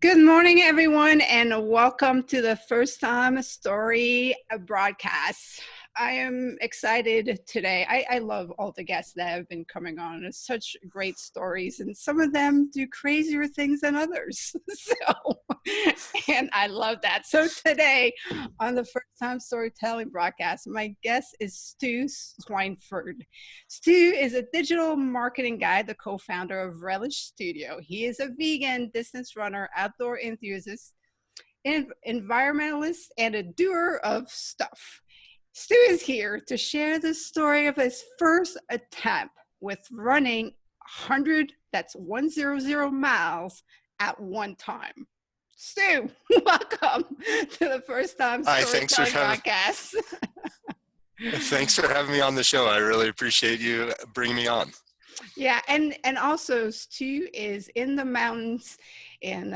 Good morning, everyone, and welcome to the First Time Story broadcast. I am excited today. I love all the guests that have been coming on. It's such great stories, and some of them do crazier things than others. And I love that. So today on the First Time Storytelling broadcast, my guest is Stu Swineford. Stu is a digital marketing guy, the co-founder of Relish Studio. He is a vegan, distance runner, outdoor enthusiast, environmentalist, and a doer of stuff. Stu is here to share the story of his first attempt with running 100 miles at one time. Stu, welcome to the First Time Hi, Storytelling broadcast. thanks for having me on the show. I really appreciate you bringing me on. Yeah, and also Stu is in the mountains and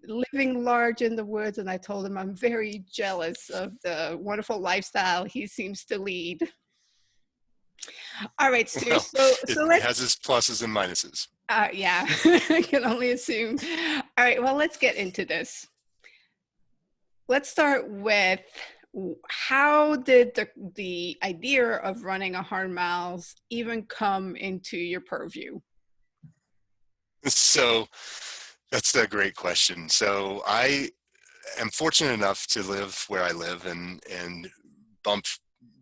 living large in the woods. And I told him I'm very jealous of the wonderful lifestyle he seems to lead. All right, Stu. Well, so it has its pluses and minuses. Yeah, I can only assume. All right, well, let's get into this. Let's start with, how did the idea of running 100 miles even come into your purview? So that's a great question. So I am fortunate enough to live where I live and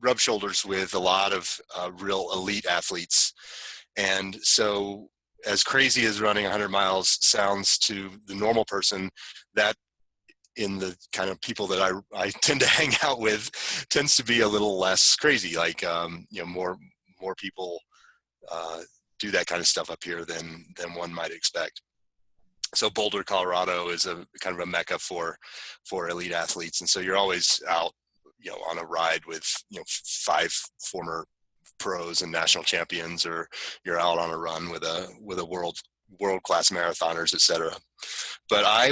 rub shoulders with a lot of real elite athletes. And so as crazy as running 100 miles sounds to the normal person, that in the kind of people that I tend to hang out with tends to be a little less crazy. Like, more people do that kind of stuff up here than one might expect. So Boulder, Colorado is a kind of a mecca for elite athletes. And so you're always out, on a ride with, 5 former pros and national champions, or you're out on a run with a world-class marathoners, et cetera. But I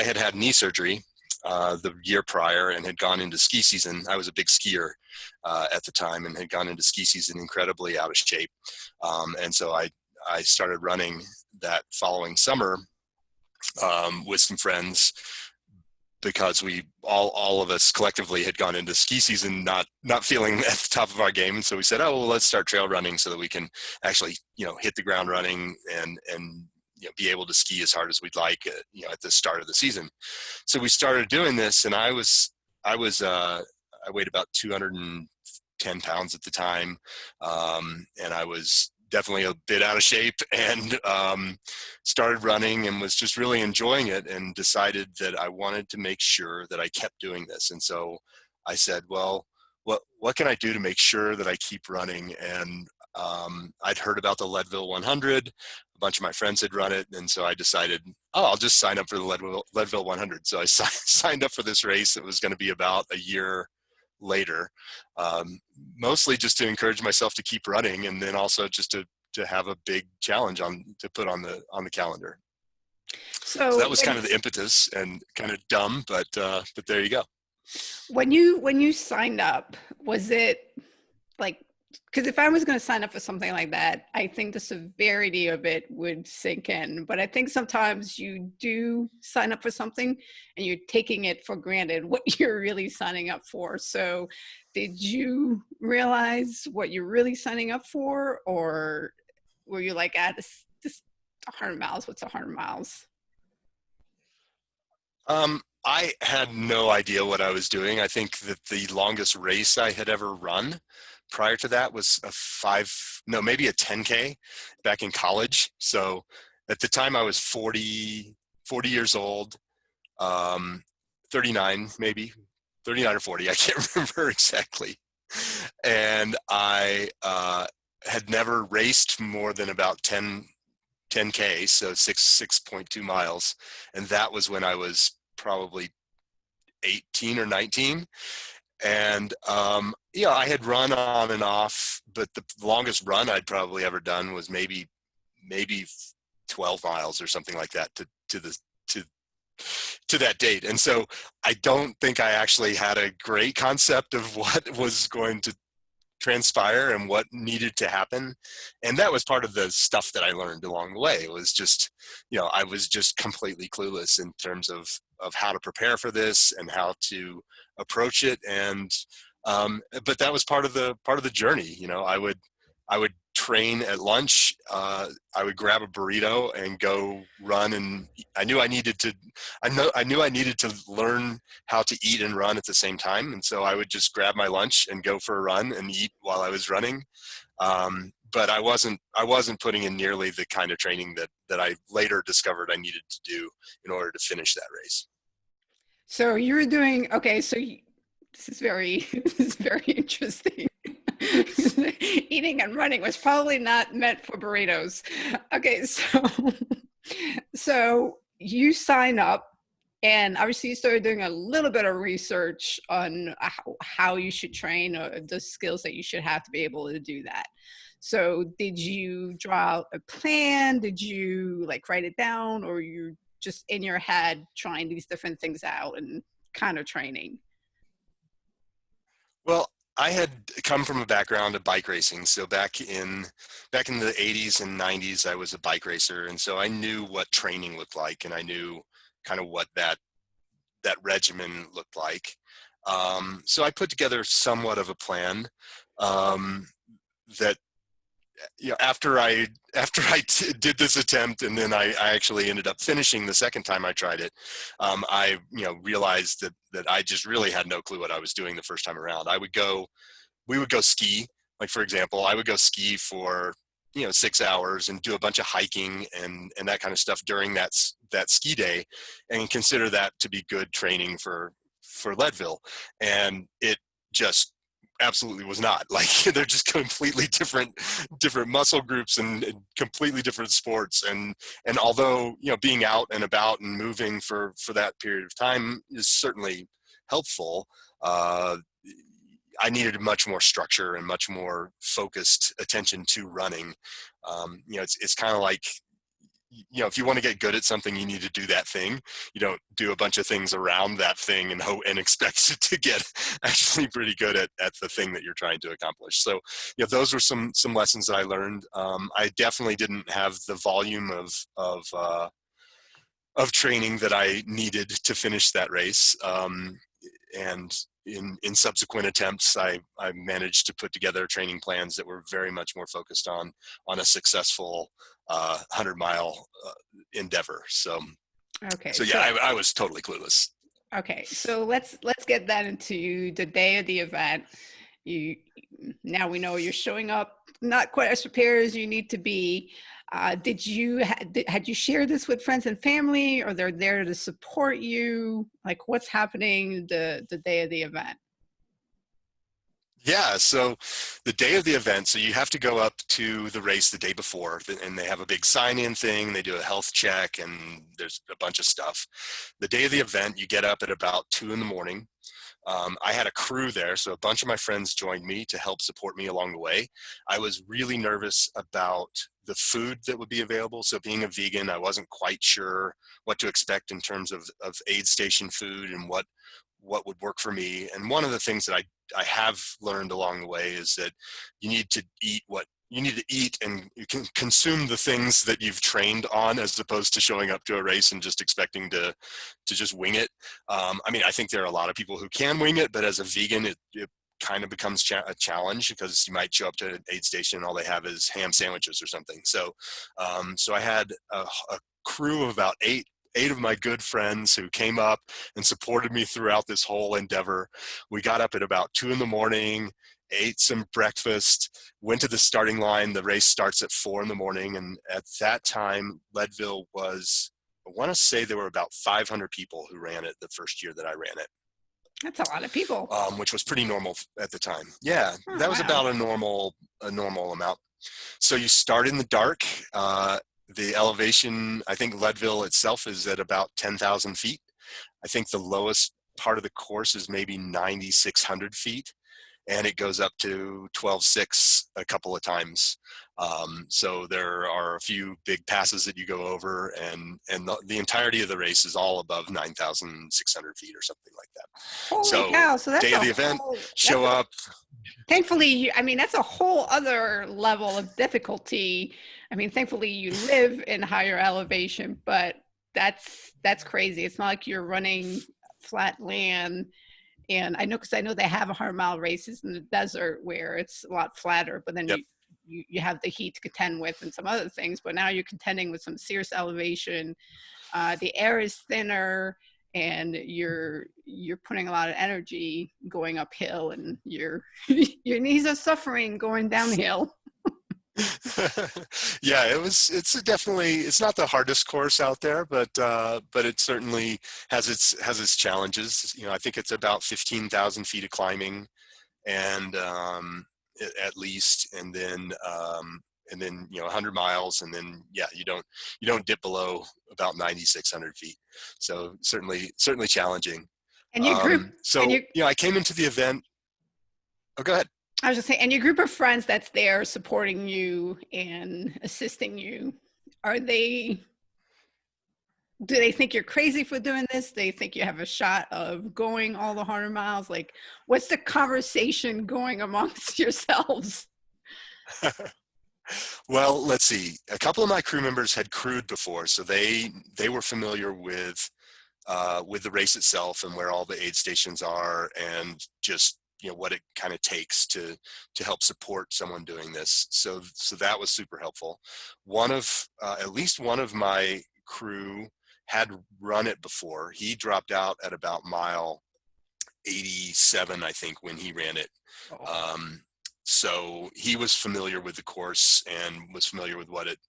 had knee surgery the year prior and had gone into ski season. I was a big skier at the time and had gone into ski season incredibly out of shape. And so I started running that following summer with some friends, because we all of us collectively had gone into ski season not feeling at the top of our game. And so we said, oh, well, let's start trail running so that we can actually, hit the ground running and be able to ski as hard as we'd like, at the start of the season. So we started doing this, and I weighed about 210 pounds at the time. And I was definitely a bit out of shape, and started running and was just really enjoying it, and decided that I wanted to make sure that I kept doing this. And so I said, well, what can I do to make sure that I keep running? And I'd heard about the Leadville 100. A bunch of my friends had run it. And so I decided, I'll just sign up for the Leadville 100. So I signed up for this race. It was going to be about a year later, mostly just to encourage myself to keep running, and then also just to have a big challenge to put on the calendar. So that was kind of the impetus, and kind of dumb, but there you go. When you signed up, was it like, because if I was going to sign up for something like that, I think the severity of it would sink in. But I think sometimes you do sign up for something and you're taking it for granted what you're really signing up for. So did you realize what you're really signing up for? Or were you like, this 100 miles, what's 100 miles? I had no idea what I was doing. I think that the longest race I had ever run prior to that was maybe a 10K back in college. So at the time I was 40 years old, 39 or 40. I can't remember exactly. And I had never raced more than about 10K, so 6.2 miles. And that was when I was probably 18 or 19. And, I had run on and off, but the longest run I'd probably ever done was maybe 12 miles or something like that to that date. And so I don't think I actually had a great concept of what was going to transpire and what needed to happen. And that was part of the stuff that I learned along the way. It was just, I was just completely clueless in terms of how to prepare for this and how to approach it. And but that was part of the journey. I would train at lunch. I would grab a burrito and go run, and I knew I needed to learn how to eat and run at the same time. And so I would just grab my lunch and go for a run and eat while I was running. But I wasn't putting in nearly the kind of training that I later discovered I needed to do in order to finish that race. So you were doing, okay, so this is very interesting. Eating and running was probably not meant for burritos. Okay, so you sign up, and obviously you started doing a little bit of research on how you should train, or the skills that you should have to be able to do that. So did you draw out a plan? Did you write it down, or you just in your head trying these different things out and kind of training? Well, I had come from a background of bike racing. So back in the 80s and 90s, I was a bike racer. And so I knew what training looked like, and I knew kind of what that regimen looked like. So I put together somewhat of a plan that, after I did this attempt, and then I actually ended up finishing the second time I tried it, I realized that I just really had no clue what I was doing the first time around. We would go ski. Like, for example, I would go ski for 6 hours and do a bunch of hiking and that kind of stuff during that ski day, and consider that to be good training for Leadville. And it just absolutely was not. Like, they're just completely different muscle groups and completely different sports. And although being out and about and moving for that period of time is certainly helpful, I needed much more structure and much more focused attention to running. It's kind of like, if you want to get good at something, you need to do that thing. You don't do a bunch of things around that thing and expect it to get actually pretty good at the thing that you're trying to accomplish. So, those were some lessons that I learned. I definitely didn't have the volume of training that I needed to finish that race. And in subsequent attempts, I managed to put together training plans that were very much more focused on a successful 100-mile endeavor. So, Okay. So yeah, I was totally clueless. Okay, so let's get that into the day of the event. Now we know you're showing up not quite as prepared as you need to be. Had you shared this with friends and family, or they're there to support you? Like, what's happening the day of the event? Yeah, so the day of the event, so you have to go up to the race the day before, and they have a big sign-in thing. They do a health check, and there's a bunch of stuff. The day of the event, you get up at about 2 a.m. I had a crew there, so a bunch of my friends joined me to help support me along the way. I was really nervous about the food that would be available. So being a vegan, I wasn't quite sure what to expect in terms of aid station food and what would work for me. And one of the things that I have learned along the way is that you need to eat and you can consume the things that you've trained on, as opposed to showing up to a race and just expecting to just wing it. I mean, I think there are a lot of people who can wing it, but as a vegan, it kind of becomes a challenge, because you might show up to an aid station and all they have is ham sandwiches or something. So I had a crew of about eight of my good friends who came up and supported me throughout this whole endeavor. We got up at about 2 a.m, ate some breakfast, went to the starting line. The race starts at 4 a.m. And at that time, Leadville was, I want to say there were about 500 people who ran it the first year that I ran it. That's a lot of people. Which was pretty normal at the time. Yeah, that was about a normal amount. So you start in the dark. The elevation, I think Leadville itself is at about 10,000 feet. I think the lowest part of the course is maybe 9,600 feet, and it goes up to 12,600 a couple of times. So there are a few big passes that you go over, and the entirety of the race is all above 9,600 feet or something like that. Holy cow. So that's day of the event, show up. Thankfully, I mean, that's a whole other level of difficulty. I mean, thankfully you live in higher elevation, but that's crazy. It's not like you're running flat land. And I know, because I know they have 100-mile races in the desert where it's a lot flatter, but then Yep. you have the heat to contend with and some other things. But now you're contending with some serious elevation. The air is thinner, and you're putting a lot of energy going uphill, and your your knees are suffering going downhill. Yeah, it's definitely, it's not the hardest course out there, but it certainly has its challenges. You know, I think it's about 15,000 feet of climbing, and at least, and then, you know, 100 miles, and then, yeah, you don't dip below about 9,600 feet. So certainly challenging. And your group, and So, your you know, I came into the event. Oh, go ahead. I was just saying, and your group of friends that's there supporting you and assisting you, are they, do they think you're crazy for doing this? They think you have a shot of going all the 100 miles? Like, what's the conversation going amongst yourselves? Well, let's see. A couple of my crew members had crewed before, so they were familiar with the race itself and where all the aid stations are, and just, you know, what it kind of takes to help support someone doing this. So that was super helpful. At least one of my crew had run it before. He dropped out at about mile 87, I think, when he ran it. Oh. So he was familiar with the course and was familiar with what it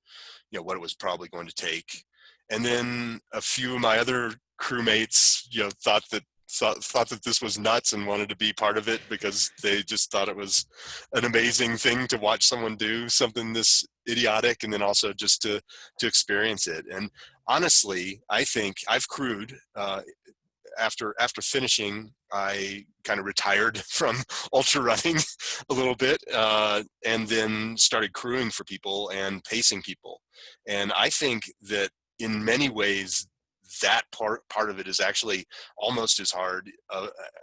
was probably going to take. And then a few of my other crewmates, you know, thought that this was nuts and wanted to be part of it, because they just thought it was an amazing thing to watch someone do something this idiotic, and then also just to experience it. And honestly, I think I've crewed, after finishing, I kind of retired from ultra running a little bit, and then started crewing for people and pacing people. And I think that in many ways, that part of it is actually almost as hard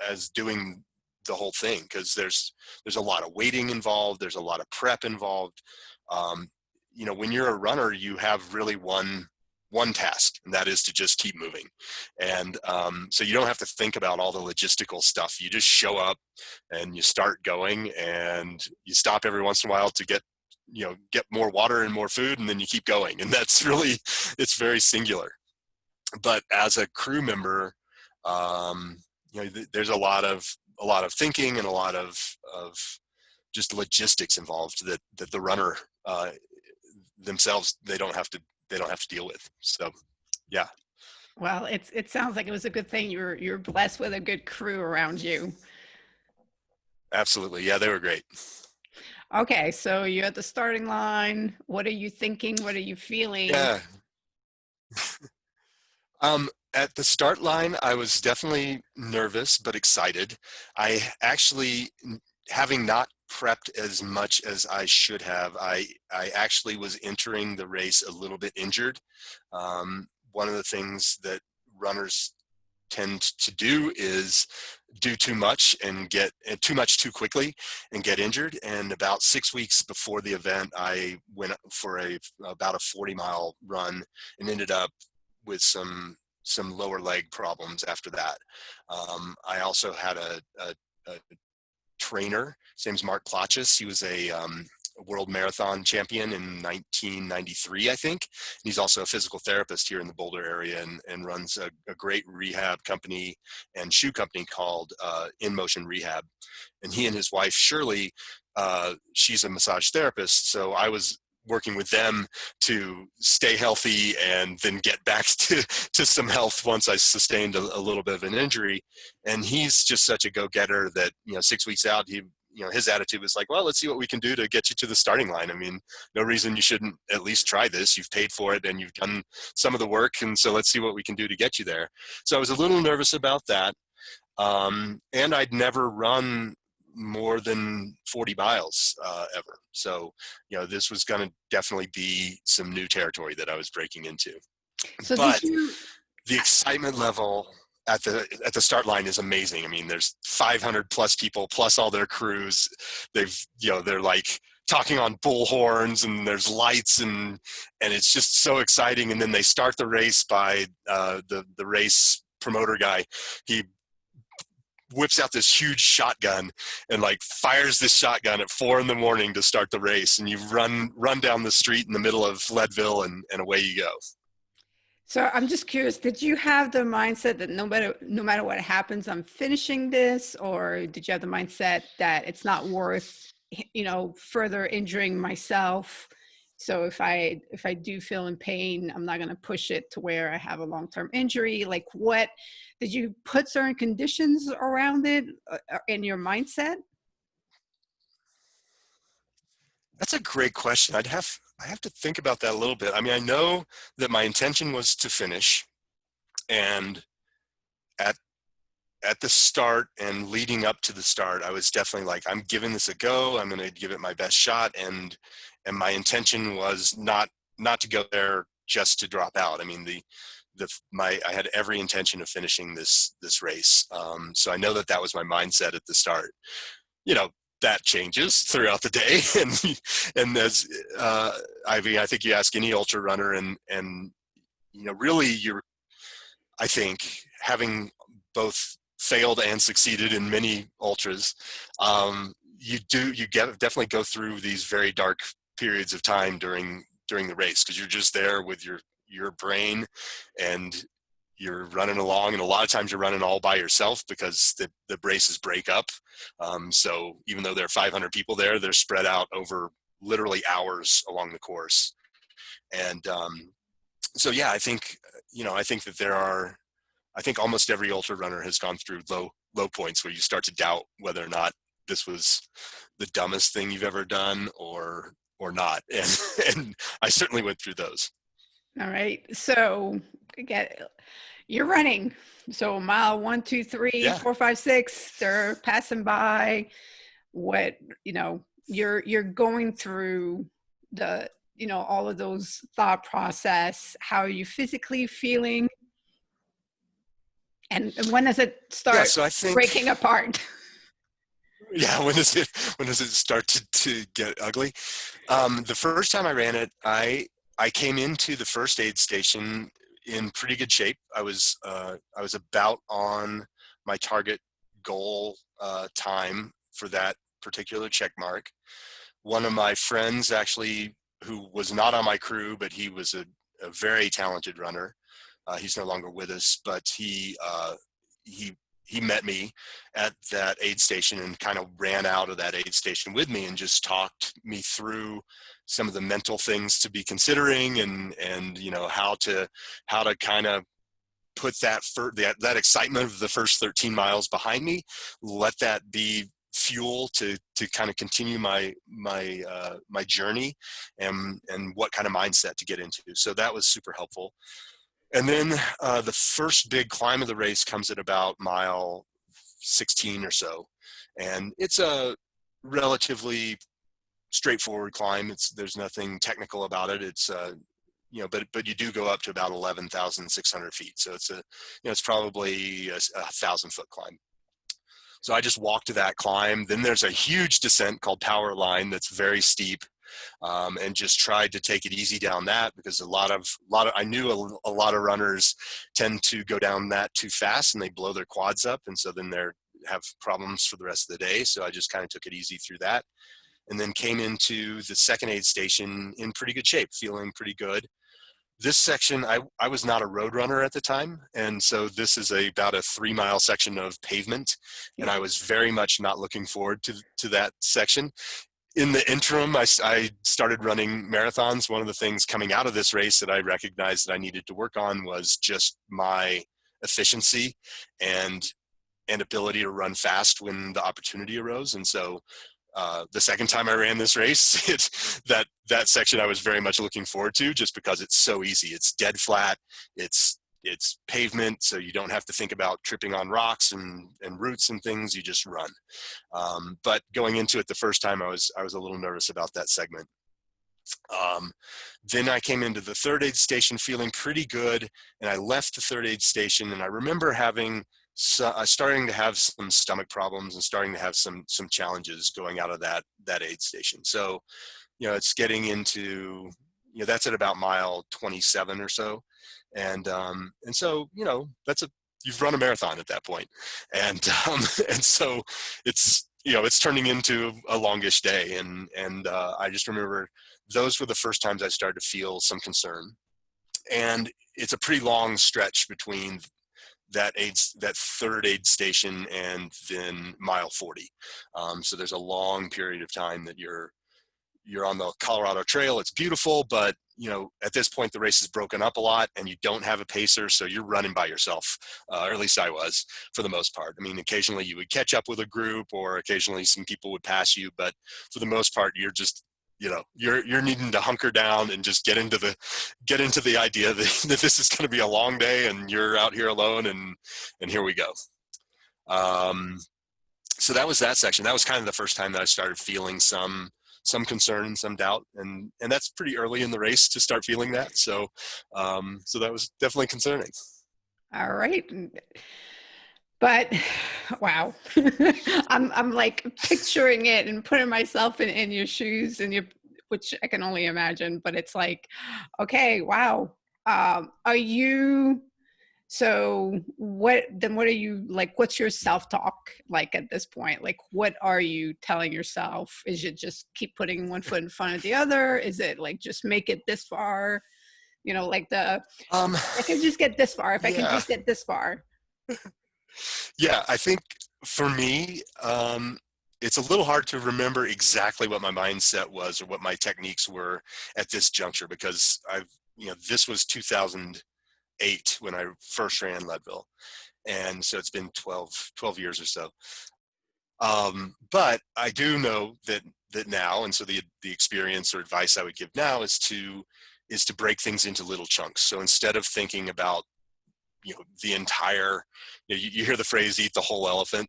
as doing the whole thing, because there's a lot of waiting involved, there's a lot of prep involved. Um, you know, when you're a runner, you have really one task, and that is to just keep moving. And so you don't have to think about all the logistical stuff. You just show up and you start going, and you stop every once in a while to get more water and more food, and then you keep going. And that's really, it's very singular. But as a crew member, there's a lot of thinking and a lot of just logistics involved that the runner themselves, they don't have to deal with. So, yeah. Well, it sounds like it was a good thing you're blessed with a good crew around you. Absolutely. Yeah, they were great. Okay, so you're at the starting line. What are you thinking? What are you feeling? Yeah. At the start line, I was definitely nervous, but excited. I actually, having not prepped as much as I should have, I actually was entering the race a little bit injured. One of the things that runners tend to do is do too much and get too much too quickly and get injured. And about 6 weeks before the event, I went for about a 40-mile run and ended up with some lower leg problems after that. I also had a trainer. His name's Mark Plotchis. He was a world marathon champion in 1993, I think. He's also a physical therapist here in the Boulder area, and runs a great rehab company and shoe company called In Motion Rehab. And he and his wife, Shirley, she's a massage therapist. So I was working with them to stay healthy and then get back to some health once I sustained a little bit of an injury. And he's just such a go-getter that, 6 weeks out, his attitude was like, well, let's see what we can do to get you to the starting line. I mean, no reason you shouldn't at least try this. You've paid for it and you've done some of the work. And so let's see what we can do to get you there. So I was a little nervous about that. And I'd never run more than 40 miles ever. So, this was going to definitely be some new territory that I was breaking into. So did But you the excitement level, at the start line is amazing. I mean, there's 500 plus people plus all their crews. They're like talking on bullhorns, and there's lights, and it's just so exciting. And then they start the race by the race promoter guy. He whips out this huge shotgun and like fires this shotgun at 4 a.m. to start the race, and you run down the street in the middle of Leadville, and away you go. So I'm just curious, did you have the mindset that no matter what happens, I'm finishing this? Or did you have the mindset that it's not worth, further injuring myself? So if I do feel in pain, I'm not going to push it to where I have a long-term injury. Like, what did you put certain conditions around it in your mindset? That's a great question. I have to think about that a little bit. I mean, I know that my intention was to finish, and at the start and leading up to the start, I was definitely like, I'm giving this a go. I'm going to give it my best shot, and my intention was not to go there just to drop out. I mean, I had every intention of finishing this race. So I know that was my mindset at the start. That changes throughout the day, and as I mean, I think you ask any ultra runner, and really, I think, having both failed and succeeded in many ultras, you definitely go through these very dark periods of time during the race, because you're just there with your brain, and you're running along, and a lot of times you're running all by yourself because the races break up. So even though there are 500 people there, they're spread out over literally hours along the course. And so yeah, I think that I think almost every ultra runner has gone through low points where you start to doubt whether or not this was the dumbest thing you've ever done or not. And I certainly went through those. All right. So you're running. So mile 1, 2, 3, Yeah. 4, 5, 6, they're passing by. What, you're going through the, all of those thought process. How are you physically feeling? And when does it start So I think, breaking apart? yeah, when does it start to get ugly? The first time I ran it, I came into the first aid station in pretty good shape. I was about on my target goal time for that particular check mark. One of my friends, actually, who was not on my crew, but he was a very talented runner. He's no longer with us, but he met me at that aid station and kind of ran out of that aid station with me and just talked me through some of the mental things to be considering, and how to kind of put that excitement of the first 13 miles behind me, let that be fuel to kind of continue my journey, and what kind of mindset to get into. So that was super helpful. And then the first big climb of the race comes at about mile 16 or so. And it's a relatively straightforward climb. There's nothing technical about it. It's, but you do go up to about 11,600 feet. So it's probably a 1,000-foot climb. So I just walked to that climb. Then there's a huge descent called Power Line that's very steep, and just tried to take it easy down that, because I knew a lot of runners tend to go down that too fast and they blow their quads up, and so then they have problems for the rest of the day. So I just kind of took it easy through that, and then came into the second aid station in pretty good shape, feeling pretty good. This section, I was not a road runner at the time, and so this is about a 3-mile section of pavement, and I was very much not looking forward to that section. In the interim, I started running marathons. One of the things coming out of this race that I recognized that I needed to work on was just my efficiency and ability to run fast when the opportunity arose. And so the second time I ran this race, that section I was very much looking forward to, just because it's so easy. It's dead flat. It's pavement, so you don't have to think about tripping on rocks and roots and things. You just run. But going into it the first time, I was a little nervous about that segment. Um, then I came into the third aid station feeling pretty good, and I left the third aid station, and I remember starting to have some stomach problems and starting to have some challenges going out of that aid station. So, it's getting into, that's at about mile 27 or so, and so you've run a marathon at that point, and and so it's turning into a longish day, and I just remember those were the first times I started to feel some concern. And it's a pretty long stretch between that third aid station and then mile 40. So there's a long period of time that you're on the Colorado Trail. It's beautiful, but at this point the race is broken up a lot, and you don't have a pacer, so you're running by yourself, or at least I was for the most part. I mean, occasionally you would catch up with a group, or occasionally some people would pass you, but for the most part, you're just you're needing to hunker down and just get into the idea that this is going to be a long day, and you're out here alone, and here we go. So that was that section. That was kind of the first time that I started feeling some concern and some doubt, and that's pretty early in the race to start feeling that. So so that was definitely concerning. All right. But wow, I'm like picturing it and putting myself in your shoes, and which I can only imagine. But it's like, okay, wow. Are you? So what are you like? What's your self-talk like at this point? Like, what are you telling yourself? Is it just keep putting one foot in front of the other? Is it like just make it this far? Like I can just get this far. If I can Yeah. just get this far. Yeah, I think for me, it's a little hard to remember exactly what my mindset was or what my techniques were at this juncture, because this was 2008 when I first ran Leadville. And so it's been 12 years or so. But I do know that now, and so the experience or advice I would give now is to break things into little chunks. So instead of thinking about the entire, you hear the phrase "eat the whole elephant."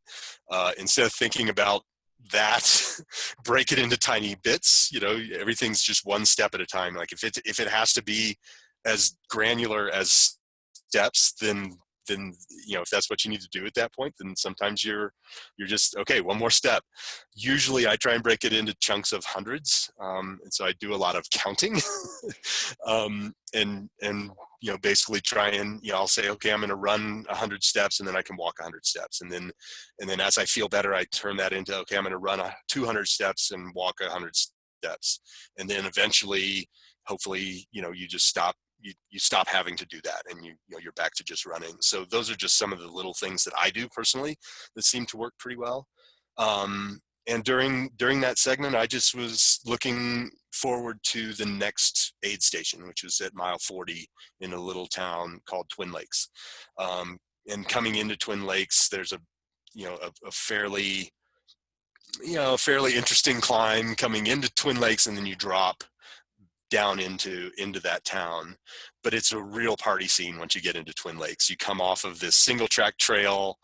Instead of thinking about that, break it into tiny bits. Everything's just one step at a time. Like if it has to be as granular as steps, then if that's what you need to do at that point, then sometimes you're just okay, one more step. Usually I try and break it into chunks of hundreds, and so I do a lot of counting. And basically try and I'll say, okay, I'm going to run 100 steps, and then I can walk 100 steps, and then as I feel better, I turn that into, okay, I'm going to run 200 steps and walk 100 steps, and then eventually, hopefully, you just stop. You stop having to do that, and you're back to just running. So those are just some of the little things that I do personally that seem to work pretty well. And during that segment, I just was looking forward to the next aid station, which was at mile 40 in a little town called Twin Lakes. And coming into Twin Lakes, there's a fairly interesting climb coming into Twin Lakes, and then you drop down into that town. But it's a real party scene once you get into Twin Lakes. You come off of this single track trail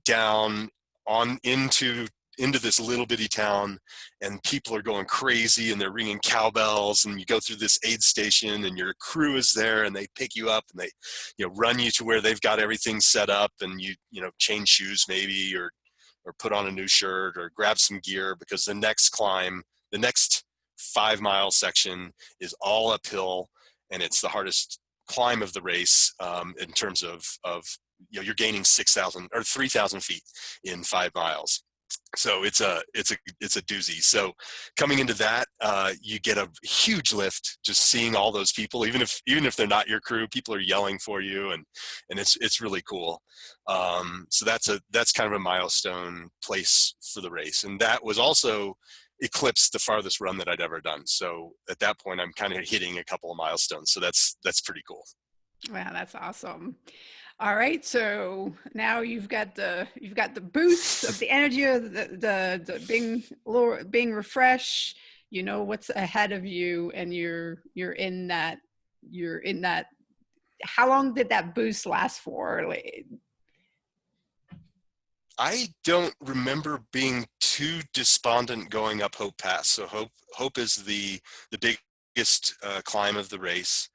down on into this little bitty town, and people are going crazy, and they're ringing cowbells, and you go through this aid station, and your crew is there, and they pick you up, and they run you to where they've got everything set up, and you change shoes maybe, or put on a new shirt, or grab some gear, because the next 5-mile section is all uphill, and it's the hardest climb of the race, in terms of you're gaining 6,000 or 3,000 feet in 5 miles. So it's a doozy. So coming into that, you get a huge lift just seeing all those people, even if they're not your crew. People are yelling for you, and it's really cool. So that's kind of a milestone place for the race, and that was also eclipsed the farthest run that I'd ever done. So at that point, I'm kind of hitting a couple of milestones. So that's pretty cool. Wow, that's awesome. All right, so now you've got the boost of the energy of the being refreshed. You know what's ahead of you, and you're in that. How long did that boost last for? I don't remember being too despondent going up Hope Pass. So Hope is the big climb of the race.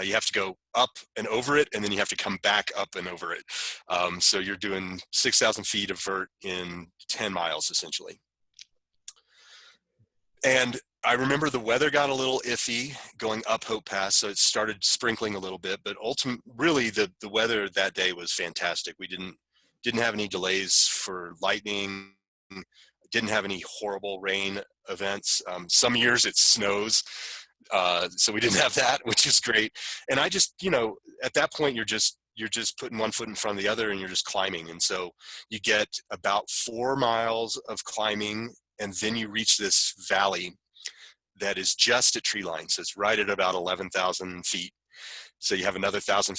You have to go up and over it, and then you have to come back up and over it. So you're doing 6,000 feet of vert in 10 miles, essentially. And I remember the weather got a little iffy going up Hope Pass, so it started sprinkling a little bit. But really, the weather that day was fantastic. We didn't have any delays for lightning, didn't have any horrible rain events. Some years it snows, so we didn't have that, which is great. And I just, at that point, you're just putting one foot in front of the other, and you're just climbing. And so you get about 4 miles of climbing, and then you reach this valley that is just at tree line. So it's right at about 11,000 feet. So you have another 1,000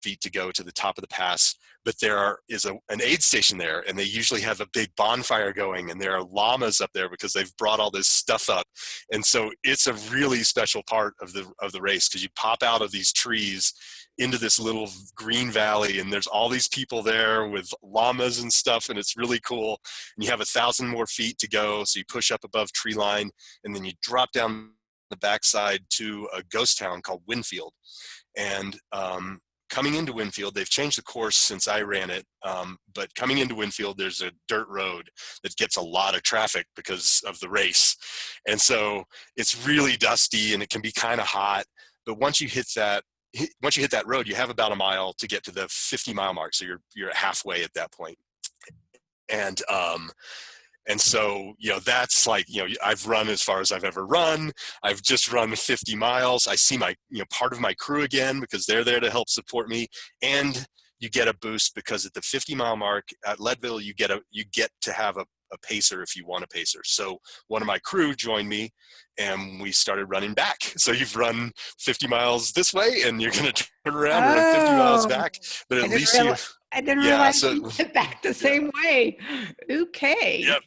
feet to go to the top of the pass. But there is an aid station there, and they usually have a big bonfire going, and there are llamas up there because they've brought all this stuff up. And so it's a really special part of the race, because you pop out of these trees into this little green valley, and there's all these people there with llamas and stuff, and it's really cool. And you have 1,000 more feet to go, so you push up above tree line, and then you drop down the backside to a ghost town called Winfield. And coming into Winfield, they've changed the course since I ran it, but coming into Winfield, there's a dirt road that gets a lot of traffic because of the race. And so it's really dusty, and it can be kind of hot. But once you hit that road, you have about a mile to get to the 50-mile mark. So you're halfway at that point. And so, that's like, I've run as far as I've ever run. I've just run 50 miles. I see my, part of my crew again, because they're there to help support me. And you get a boost because at the 50-mile mark at Leadville, you get to have a pacer if you want a pacer. So one of my crew joined me, and we started running back. So you've run 50 miles this way, and you're going to turn around and run 50 miles back. But at least I didn't realize you went back the same way. Okay. Yep.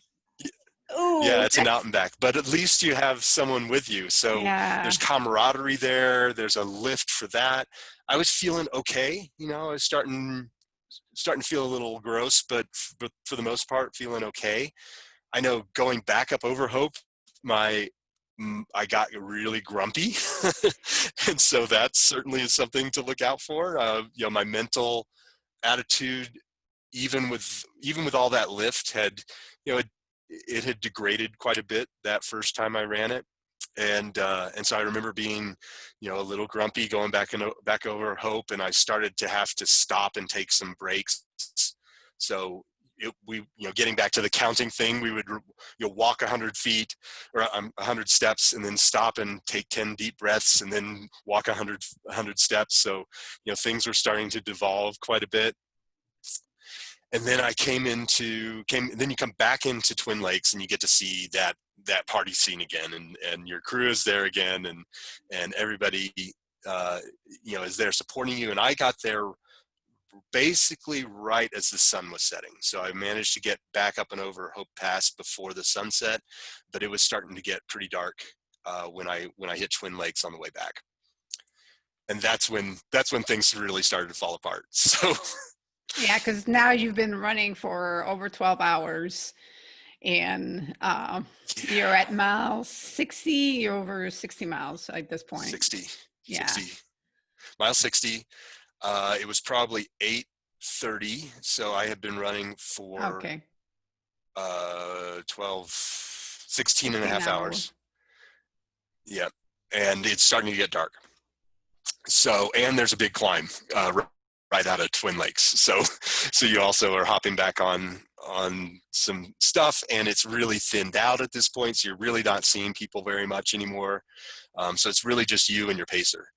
Ooh, yeah, it's an out and back, but at least you have someone with you. So there's camaraderie there. There's a lift for that. I was feeling okay. I was starting to feel a little gross, but for the most part, feeling okay. I know going back up over Hope, I got really grumpy. And so that certainly is something to look out for. My mental attitude, even with all that lift, had, it had degraded quite a bit that first time I ran it. And so I remember being, a little grumpy going back over Hope, and I started to have to stop and take some breaks. So getting back to the counting thing, we would, walk 100 feet or 100 steps, and then stop and take 10 deep breaths, and then walk 100 steps. So, things were starting to devolve quite a bit. And then then you come back into Twin Lakes, and you get to see that party scene again, and your crew is there again, and everybody, is there supporting you. And I got there basically right as the sun was setting. So I managed to get back up and over Hope Pass before the sunset, but it was starting to get pretty dark when I hit Twin Lakes on the way back. And that's when things really started to fall apart. So yeah, because now you've been running for over 12 hours, and you're at mile 60. You're over 60 miles at this point. 60. Yeah. 60. Mile 60. It was probably 8:30. So I had been running for 16 and a half hours. Yeah. And it's starting to get dark. So, and there's a big climb right out of Twin Lakes. So you also are hopping back on some stuff, and it's really thinned out at this point. So you're really not seeing people very much anymore. So it's really just you and your pacer.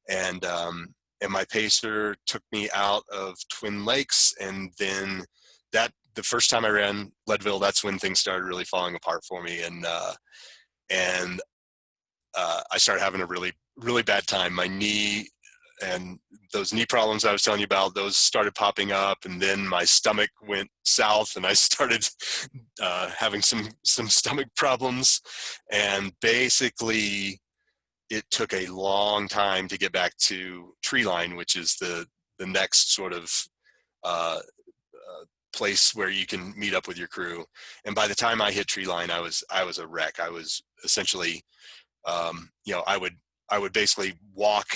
And my pacer took me out of Twin Lakes, and then the first time I ran Leadville, that's when things started really falling apart for me. And I started having a really, really bad time. My knee, and those knee problems I was telling you about, those started popping up, and then my stomach went south, and I started having some stomach problems. And basically it took a long time to get back to tree line, which is the next sort of place where you can meet up with your crew. And by the time I hit tree line, I was a wreck. I was essentially, I would I would basically walk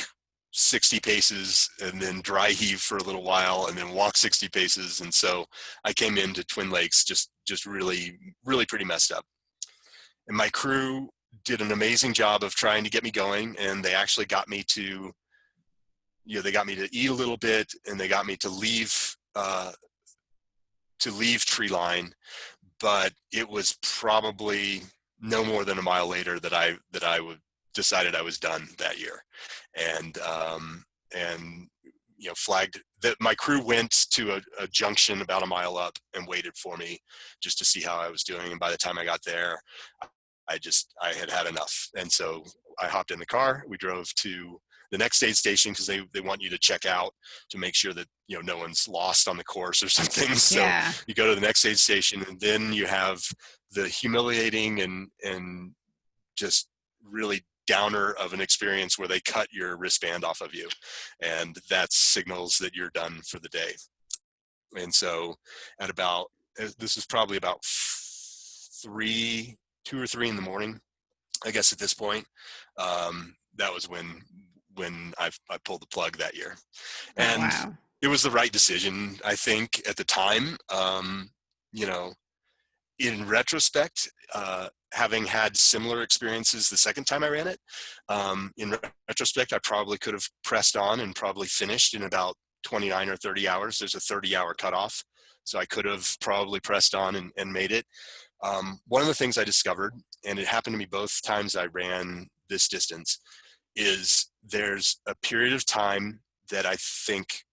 60 paces and then dry heave for a little while and then walk 60 paces. And so I came into Twin Lakes just really, really pretty messed up. And my crew did an amazing job of trying to get me going. And they actually got me to, they got me to eat a little bit, and they got me to leave tree line. But it was probably no more than a mile later that I decided I was done that year. And flagged that my crew went to a junction about a mile up and waited for me just to see how I was doing. And by the time I got there, I had enough. And so I hopped in the car. We drove to the next aid station because they want you to check out to make sure that, no one's lost on the course or something. So Yeah. you go to the next aid station, and then you have the humiliating and just really downer of an experience where they cut your wristband off of you, and that signals that you're done for the day. And so at about, this is probably about 2 or 3 in the morning, I guess at this point, that was when I pulled the plug that year. Oh, And wow. it was the right decision, I think, at the time. In retrospect, having had similar experiences the second time I ran it, in retrospect, I probably could have pressed on and probably finished in about 29 or 30 hours. There's a 30-hour cutoff. So I could have probably pressed on and made it. One of the things I discovered, and it happened to me both times I ran this distance, is there's a period of time that I think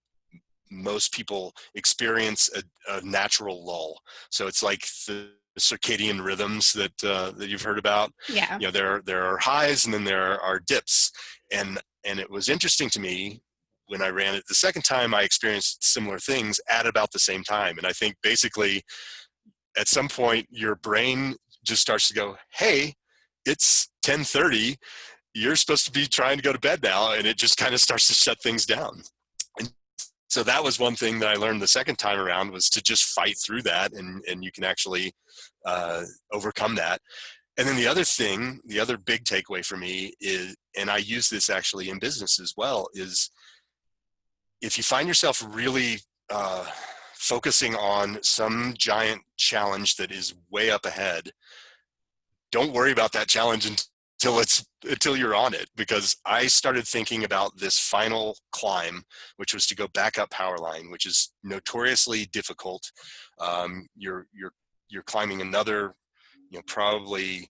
most people experience a natural lull. So it's like the circadian rhythms that you've heard about. Yeah. There are highs and then there are dips. And it was interesting to me when I ran it the second time, I experienced similar things at about the same time. And I think basically at some point your brain just starts to go, hey, it's 10:30. You're supposed to be trying to go to bed now. And it just kind of starts to shut things down. So that was one thing that I learned the second time around, was to just fight through that, and you can actually overcome that. And then the other big takeaway for me is, and I use this actually in business as well, is if you find yourself really focusing on some giant challenge that is way up ahead, don't worry about that challenge until you're on it. Because I started thinking about this final climb, which was to go back up Powerline, which is notoriously difficult. You're climbing another, probably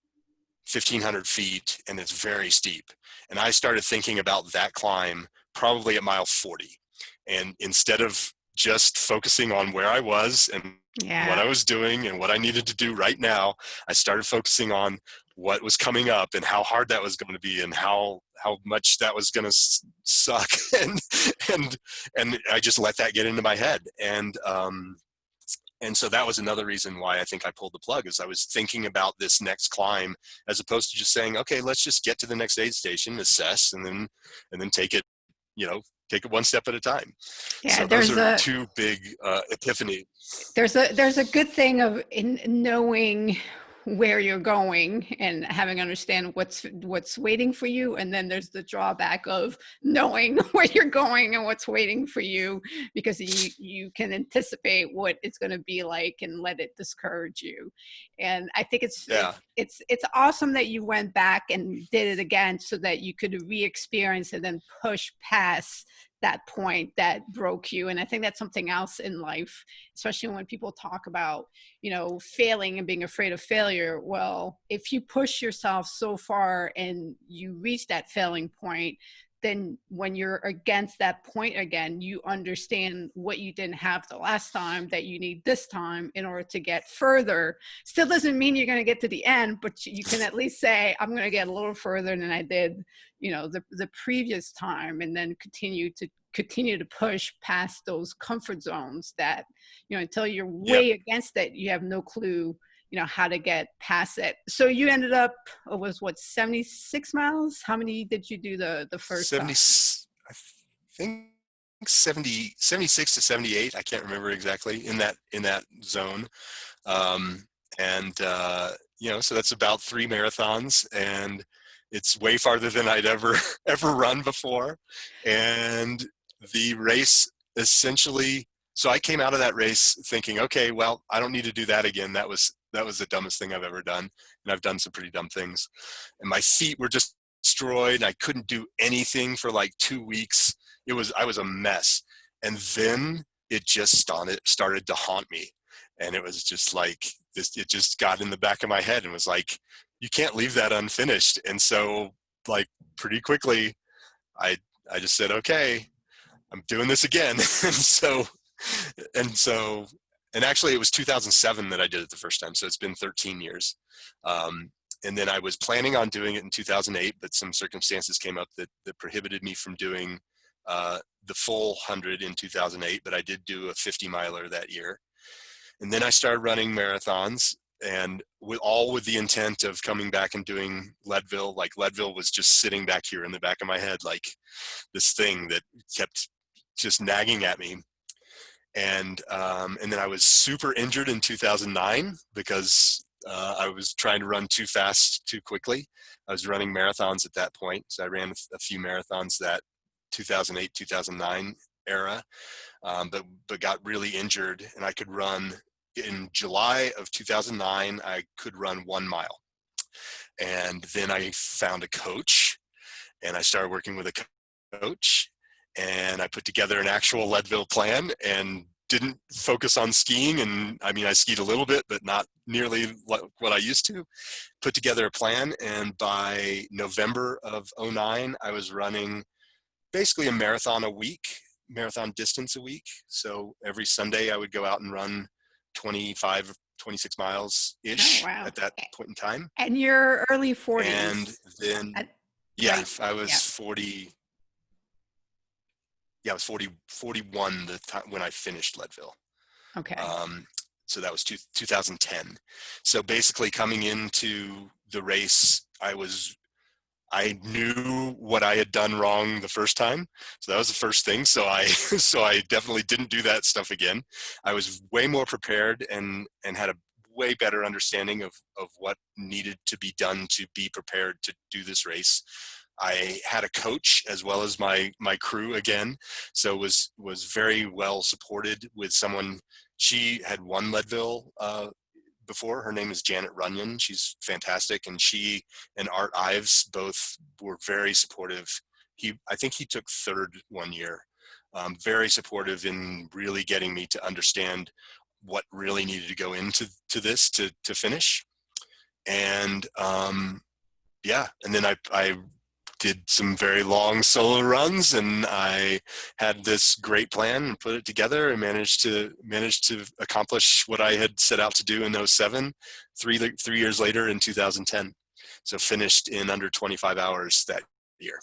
1,500 feet, and it's very steep. And I started thinking about that climb probably at mile 40. And instead of just focusing on where I was and what I was doing and what I needed to do right now, I started focusing on what was coming up and how hard that was going to be and how much that was going to suck. and I just let that get into my head. And so that was another reason why I think I pulled the plug, is I was thinking about this next climb, as opposed to just saying, okay, let's just get to the next aid station, assess, and then take it one step at a time. Yeah, so those are two big epiphany. There's a good thing of in knowing where you're going and having understand what's waiting for you, and then there's the drawback of knowing where you're going and what's waiting for you, because you can anticipate what it's going to be like and let it discourage you. And I think it's awesome that you went back and did it again so that you could re-experience and then push past that point that broke you. And I think that's something else in life, especially when people talk about, failing and being afraid of failure. Well, if you push yourself so far and you reach that failing point, then when you're against that point again, you understand what you didn't have the last time that you need this time in order to get further. Still doesn't mean you're going to get to the end, but you can at least say, I'm going to get a little further than I did, the previous time, and then continue to push past those comfort zones that, until you're way against it, you have no clue, how to get past it. So you ended up, it was 76 miles? How many did you do the first 70, time? I think 76 to 78. I can't remember exactly, in that zone. So that's about 3 marathons. And It's way farther than I'd ever run before. And the race essentially, so I came out of that race thinking, okay, well, I don't need to do that again. That was the dumbest thing I've ever done. And I've done some pretty dumb things. And my feet were just destroyed. And I couldn't do anything for like 2 weeks. I was a mess. And then it just started to haunt me. And it was just like this, it just got in the back of my head and was like, you can't leave that unfinished. And so like pretty quickly, I just said, okay, I'm doing this again. And actually it was 2007 that I did it the first time. So it's been 13 years. And then I was planning on doing it in 2008, but some circumstances came up that prohibited me from doing the full 100 in 2008, but I did do a 50 miler that year. And then I started running marathons, and with the intent of coming back and doing Leadville. Like Leadville was just sitting back here in the back of my head, like this thing that kept just nagging at me. And then I was super injured in 2009 because I was trying to run too fast, too quickly. I was running marathons at that point. So I ran a few marathons that 2008, 2009 era, but got really injured, and I could run in July of 2009, I could run 1 mile. And then I found a coach, and I started working with a coach, and I put together an actual Leadville plan and didn't focus on skiing. And I mean, I skied a little bit, but not nearly what I used to. Put together a plan, and by November of 2009, I was running basically a marathon distance a week. So every Sunday I would go out and run 25, 26 miles ish wow. at that point in time. And your early 40s. And then, right. I was 40. Yeah, I was 41 the time when I finished Leadville. Okay. So that was 2010. So basically coming into the race, I knew what I had done wrong the first time. So that was the first thing. So I definitely didn't do that stuff again. I was way more prepared and had a way better understanding of what needed to be done to be prepared to do this race. I had a coach as well as my crew again. So was very well supported with someone. She had won Leadville before. Her name is Janet Runyon. She's fantastic. And she and Art Ives both were very supportive. I think he took third one year. Very supportive in really getting me to understand what really needed to go into this to finish. And and then I did some very long solo runs, and I had this great plan and put it together and managed to accomplish what I had set out to do in 2007, 3 years later in 2010. So finished in under 25 hours that year.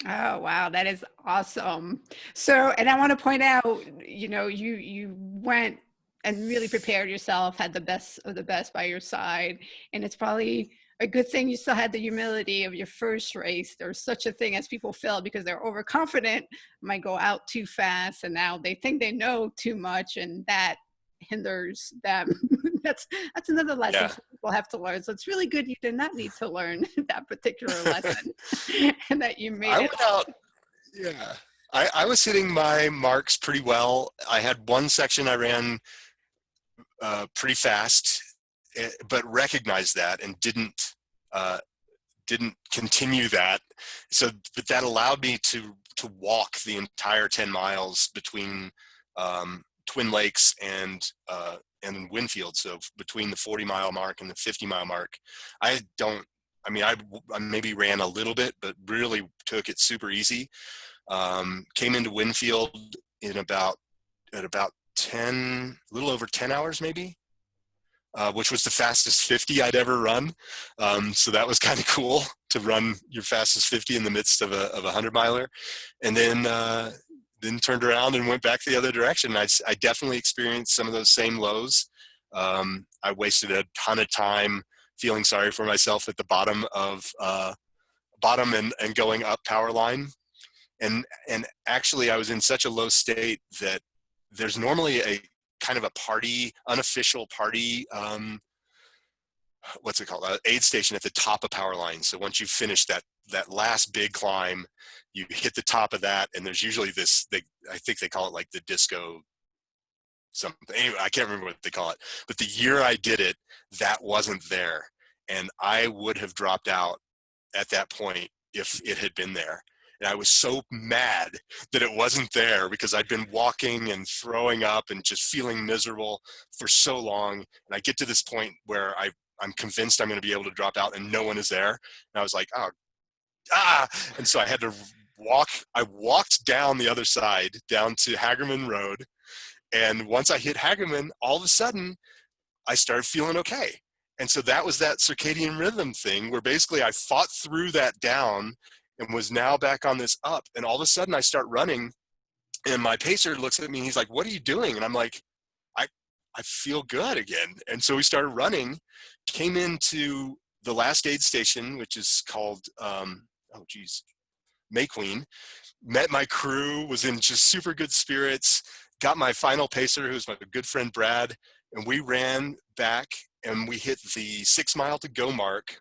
Oh, wow. That is awesome. So, and I want to point out, you went and really prepared yourself, had the best of the best by your side. And it's probably a good thing you still had the humility of your first race. There's such a thing as people fail because they're overconfident, might go out too fast, and now they think they know too much, and that hinders them. that's another lesson people have to learn. So it's really good you did not need to learn that particular lesson and that you made it out. Yeah. I was hitting my marks pretty well. I had one section I ran pretty fast, but recognized that and didn't continue that. So, but that allowed me to walk the entire 10 miles between Twin Lakes and Winfield. So between the 40-mile mark and the 50-mile mark, I maybe ran a little bit, but really took it super easy. Came into Winfield in about 10, a little over 10 hours maybe, which was the fastest 50 I'd ever run. So that was kind of cool to run your fastest 50 in the midst of a 100-miler. And then turned around and went back the other direction. I definitely experienced some of those same lows. I wasted a ton of time feeling sorry for myself at the bottom and going up power line. And actually I was in such a low state that there's normally a kind of a unofficial party what's it called? Aid station at the top of power line. So once you finish that last big climb, you hit the top of that, and there's usually this, I think they call it like the disco something. Anyway, I can't remember what they call it. But the year I did it, that wasn't there. And I would have dropped out at that point if it had been there. And I was so mad that it wasn't there, because I'd been walking and throwing up and just feeling miserable for so long. And I get to this point where I'm convinced I'm going to be able to drop out, and no one is there. And I was like, and so I had to I walked down the other side, down to Hagerman Road. And once I hit Hagerman, all of a sudden I started feeling okay. And so that was that circadian rhythm thing, where basically I fought through that down and was now back on this up. And all of a sudden I start running, and my pacer looks at me and he's like, "What are you doing?" And I'm like, I feel good again. And so we started running, came into the last aid station, which is called, Mayqueen, met my crew, was in just super good spirits, got my final pacer, who's my good friend Brad, and we ran back, and we hit the 6 mile to go mark,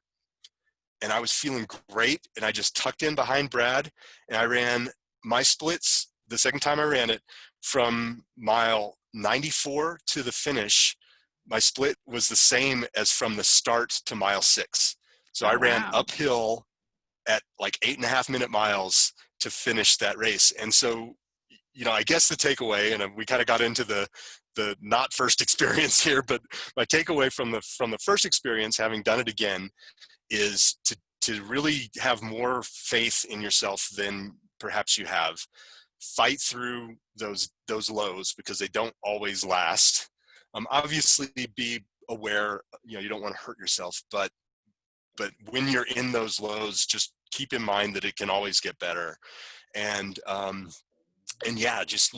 and I was feeling great. And I just tucked in behind Brad, and I ran my splits the second time I ran it from mile 94 to the finish. My split was the same as from the start to mile 6. So I Oh, ran wow. uphill at like 8.5-minute miles to finish that race. And so, I guess the takeaway, and we kind of got into the not first experience here, but my takeaway from the first experience, having done it again, is to really have more faith in yourself than perhaps you have. Fight through those lows, because they don't always last. Obviously be aware, you don't want to hurt yourself, but when you're in those lows, just keep in mind that it can always get better. And yeah, just,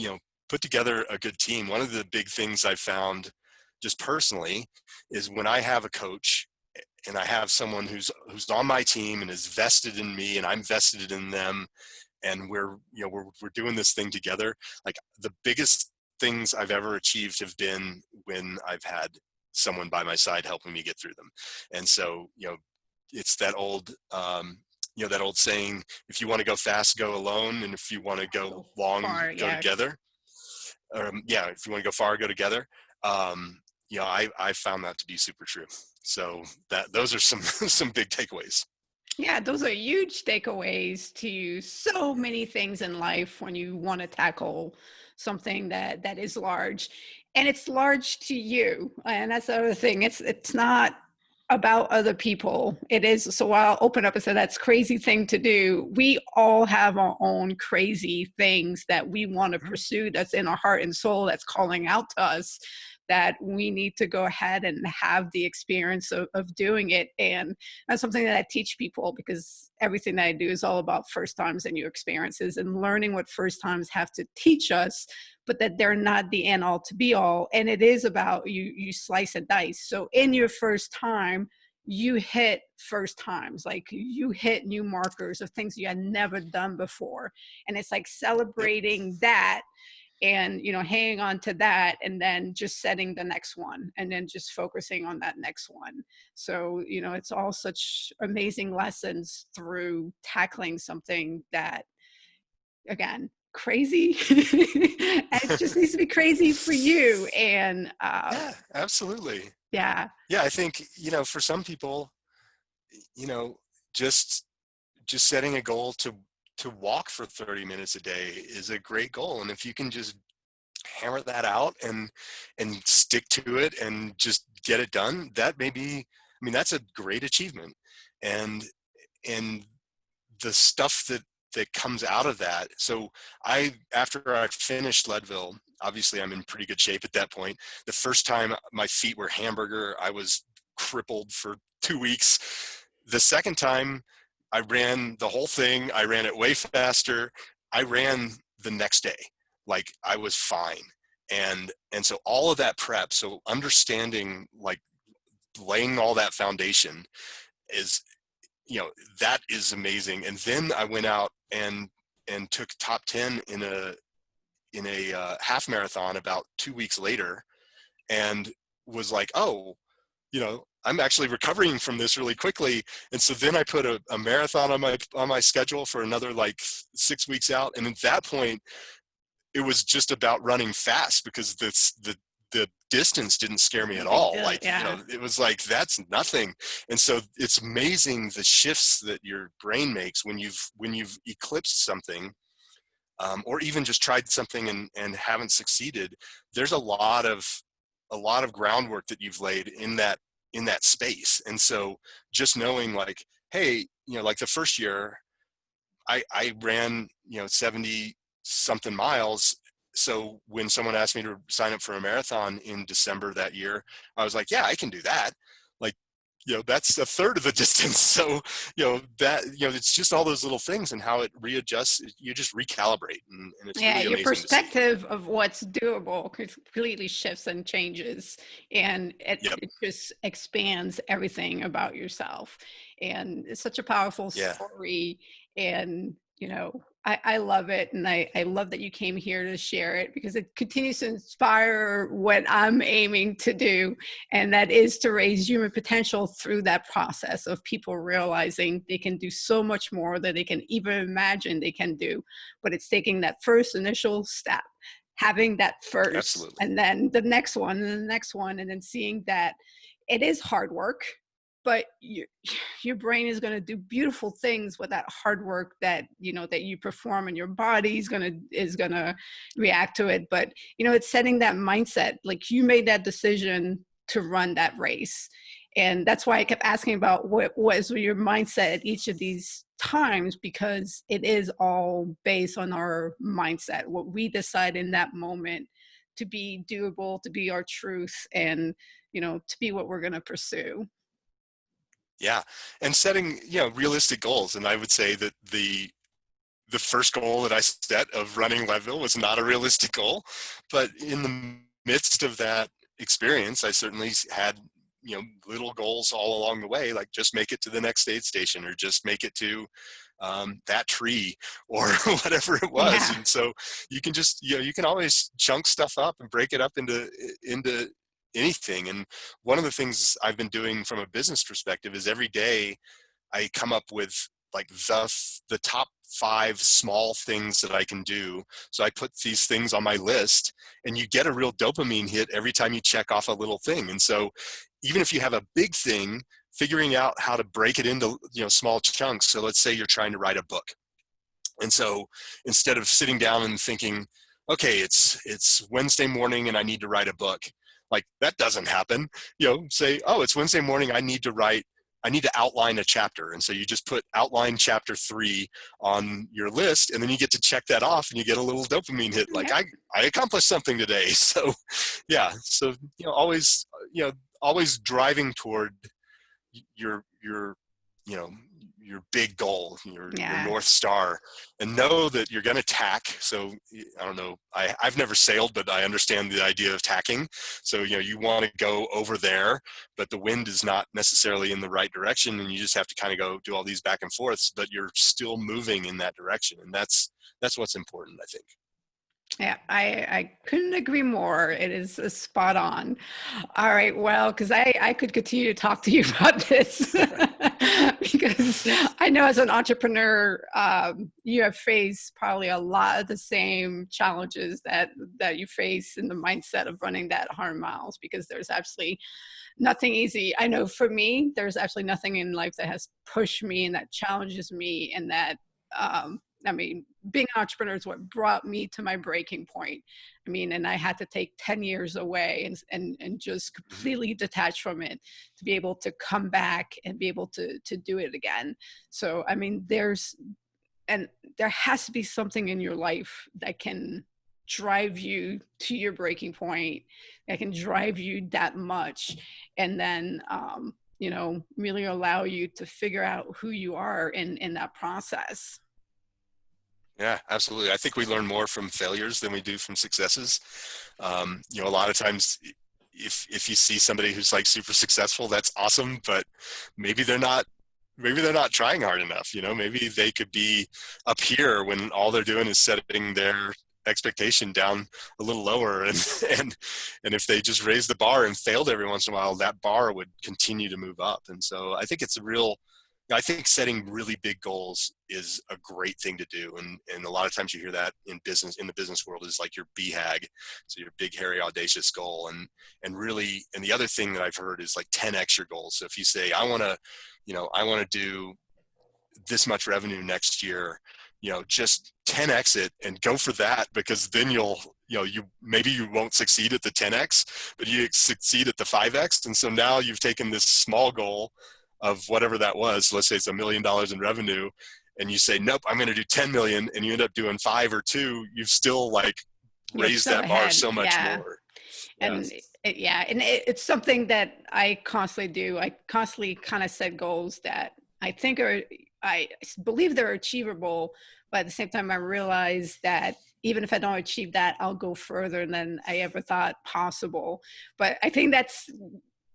put together a good team. One of the big things I found just personally is when I have a coach and I have someone who's on my team and is vested in me, and I'm vested in them, and we're doing this thing together. Like, the biggest things I've ever achieved have been when I've had someone by my side helping me get through them. And so, it's that old that old saying, if you want to go fast, go alone, and if you want to go So long, far, go yeah. together. If you want to go far, go together. I found that to be super true. So those are some some big takeaways. Yeah, those are huge takeaways to so many things in life when you want to tackle something that is large, and it's large to you. And that's the other thing. It's not about other people. It is. So I'll open up and say that's crazy thing to do. We all have our own crazy things that we want to pursue, that's in our heart and soul, that's calling out to us, that we need to go ahead and have the experience of doing it. And that's something that I teach people, because everything that I do is all about first times and new experiences, and learning what first times have to teach us, but that they're not the end all to be all. And it is about you slice and dice. So in your first time, you hit first times, like you hit new markers of things you had never done before. And it's like Yep. celebrating that, and hanging on to that, and then just setting the next one, and then just focusing on that next one. So it's all such amazing lessons through tackling something that, again, crazy. It just needs to be crazy for you. And Yeah, absolutely. yeah. Yeah, I think, for some people, you know, just setting a goal to walk for 30 minutes a day is a great goal. And if you can just hammer that out and stick to it and just get it done, that may be, I mean, that's a great achievement. And the stuff that comes out of that. So after I finished Leadville, obviously I'm in pretty good shape at that point. The first time my feet were hamburger, I was crippled for 2 weeks. The second time I ran the whole thing, I ran it way faster. I ran the next day. Like, I was fine. And so all of that prep, so understanding, like, laying all that foundation is, that is amazing. And then I went out and took top 10 in a half marathon about 2 weeks later, and was like, oh, I'm actually recovering from this really quickly. And so then I put a marathon on my schedule for another like 6 weeks out. And at that point, it was just about running fast because the distance didn't scare me No at big all. deal. Like, Yeah. it was like, that's nothing. And so it's amazing the shifts that your brain makes when you've eclipsed something, or even just tried something and haven't succeeded. There's a lot of groundwork that you've laid in that space. And so just knowing like, hey, like the first year I ran, 70 something miles. So when someone asked me to sign up for a marathon in December that year, I was like, yeah, I can do that. Like, that's a third of the distance. So, it's just all those little things and how it readjusts. You just recalibrate, and it's Yeah, really your amazing to see. perspective of what's doable completely shifts and changes, and Yep. it just expands everything about yourself. And it's such a powerful Yeah. story. And, I love it. And I love that you came here to share it because it continues to inspire what I'm aiming to do. And that is to raise human potential through that process of people realizing they can do so much more than they can even imagine they can do, but it's taking that first initial step, having that first, Absolutely. and then the next one, and the next one, and then seeing that it is hard work, but your brain is going to do beautiful things with that hard work that that you perform, and your body is going to react to it. But it's setting that mindset, like you made that decision to run that race. And that's why I kept asking about what was your mindset at each of these times, because it is all based on our mindset, what we decide in that moment to be doable, to be our truth, and to be what we're going to pursue. Yeah. And setting, realistic goals. And I would say that the first goal that I set of running Leadville was not a realistic goal, but in the midst of that experience, I certainly had, little goals all along the way, like just make it to the next aid station, or just make it to that tree, or whatever it was. Yeah. And so you can just, you can always chunk stuff up and break it up into anything. And one of the things I've been doing from a business perspective is every day I come up with like the top 5 small things that I can do. So I put these things on my list, and you get a real dopamine hit every time you check off a little thing. And so even if you have a big thing, figuring out how to break it into, small chunks. So let's say you're trying to write a book. And so instead of sitting down and thinking, okay, it's Wednesday morning and I need to write a book, like that doesn't happen. Say, oh, it's Wednesday morning, I need to outline a chapter. And so you just put outline chapter 3 on your list, and then you get to check that off, and you get a little dopamine hit. Like Yep. I accomplished something today. So yeah. So, always driving toward your you know your big goal, your Yeah. North Star, and know that you're going to tack. So I don't know, I've never sailed, but I understand the idea of tacking. So you want to go over there, but the wind is not necessarily in the right direction, and you just have to kind of go do all these back and forths, but you're still moving in that direction. And that's what's important, I think. Yeah, I couldn't agree more. It is spot on. All right, well, because I could continue to talk to you about this because I know as an entrepreneur, you have faced probably a lot of the same challenges that you face in the mindset of running that 100 miles, because there's absolutely nothing easy. I know for me, there's absolutely nothing in life that has pushed me and that challenges me, and that I mean, being an entrepreneur is what brought me to my breaking point. I mean, and I had to take 10 years away and just Mhm. completely detach from it to be able to come back and be able to do it again. So, I mean, there has to be something in your life that can drive you to your breaking point, that can drive you that much, and then really allow you to figure out who you are in that process. Yeah, absolutely. I think we learn more from failures than we do from successes. A lot of times, if you see somebody who's like super successful, that's awesome, but maybe they're not. Maybe they're not trying hard enough. Maybe they could be up here when all they're doing is setting their expectation down a little lower, and if they just raised the bar and failed every once in a while, that bar would continue to move up. And so I think I think setting really big goals is a great thing to do. And a lot of times you hear that in the business world, is like your BHAG. So your big, hairy, audacious goal. And the other thing that I've heard is like 10x your goals. So if you say, I want to do this much revenue next year, just 10x it and go for that, because then you won't succeed at the 10x, but you succeed at the 5x. And so now you've taken this small goal of whatever that was. So let's say it's $1 million in revenue, and you say, nope, I'm going to do 10 million, and you end up doing 5 or 2. You've still raised that bar so much more. And it's something that I constantly do. I constantly kind of set goals that I believe they're achievable, but at the same time, I realize that even if I don't achieve that, I'll go further than I ever thought possible. But I think